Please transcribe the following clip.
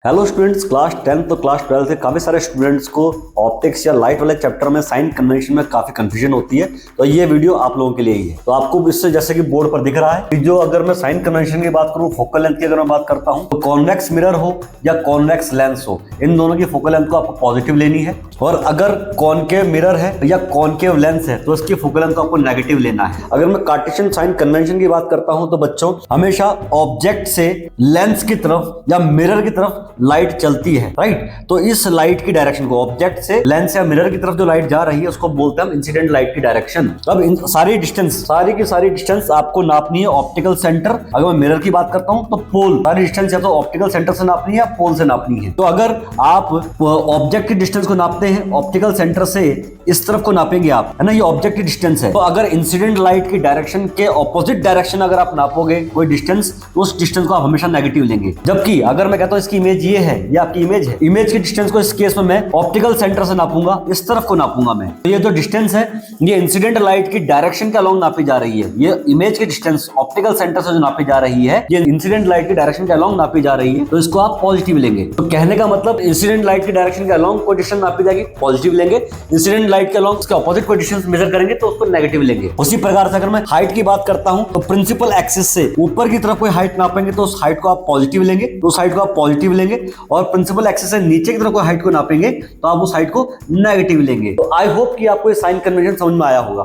Hello students, class 10 तो class 12 से काफी सारे स्टूडेंट्स को ऑप्टिक्स या लाइट वाले चैप्टर में साइन कन्वेंशन में काफी कंफ्यूजन होती है। तो ये वीडियो आप लोगों के लिए ही है। तो आपको इससे जैसे कि बोर्ड पर दिख रहा है कि जो अगर मैं साइन कन्वेंशन की बात करूं, फोकल लेंथ की अगर मैं बात करता हूं तो कॉन्वेक्स मिरर हो या कॉन्वेक्स लेंस हो, इन दोनों की फोकल लेंथ को आपको पॉजिटिव लेनी है। और अगर कॉनकेव मिरर है या कॉनकेव लेंस है तो इसकी फोकल लेंथ को आपको नेगेटिव लेना है। अगर मैं कार्टेशियन साइन कन्वेंशन की बात करता हूं तो बच्चों हमेशा ऑब्जेक्ट से लेंस की तरफ या मिरर की तरफ लाइट चलती है, राइट। तो इस लाइट की डायरेक्शन को, ऑब्जेक्ट से लेंस या मिरर की तरफ जो लाइट जा रही है उसको बोलते हैं हम इंसिडेंट लाइट की डायरेक्शन। अब इन सारी डिस्टेंस आपको नापनी है ऑप्टिकल सेंटर। अगर मैं मिरर की बात करता हूं तो पोल, सारी डिस्टेंस या तो ऑप्टिकल सेंटर से नापनी है या पोल से नापनी है। तो अगर आप ऑब्जेक्ट की डिस्टेंस को नापते हैं ऑप्टिकल सेंटर से, इस तरफ को नापेंगे आप, है ना, ये ऑब्जेक्ट की डिस्टेंस है। तो अगर इंसिडेंट लाइट की डायरेक्शन के ऑपोजिट डायरेक्शन अगर आप नापोगे कोई डिस्टेंस, तो उस डिस्टेंस को आप हमेशा नेगेटिव लेंगे। जबकि अगर मैं कहता हूं इसकी इमेज ये है, ये आपकी इमेज है, इमेज की डिस्टेंस को इस केस में मैं ऑप्टिकल सेंटर से नापूंगा, इस तरफ को नापूंगा मैं। तो ये जो डिस्टेंस है ये इंसिडेंट लाइट की डायरेक्शन के अलोंग नापी जा रही है। ये इमेज की डिस्टेंस ऑप्टिकल सेंटर से जो नापी जा रही है ये इंसिडेंट लाइट की डायरेक्शन के अलोंग नापी जा रही है, तो इसको आप पॉजिटिव लेंगे। तो कहने का मतलब इंसिडेंट लाइट की डायरेक्शन के अलोंग कोई डिस्टेंस नापी जाएगी, पॉजिटिव लेंगे। इंसिडेंट लाइट के अलोंग उसके ऑपोजिट कोई डिस्टेंस मेजर करेंगे तो उसको नेगेटिव लेंगे। उसी प्रकार से अगर मैं हाइट की बात करता हूं तो प्रिंसिपल एक्सिस से ऊपर की तरफ कोई हाइट नापेंगे तो उस हाइट को आप पॉजिटिव लेंगे, तो उस हाइट को आप पॉजिटिव लेंगे। और प्रिंसिपल एक्सिस से नीचे की तरफ कोई हाइट को नापेंगे तो आप उस हाइट को नेगेटिव लेंगे। तो आई होप कि आपको ये साइन कन्वेंशन समझ में आया होगा।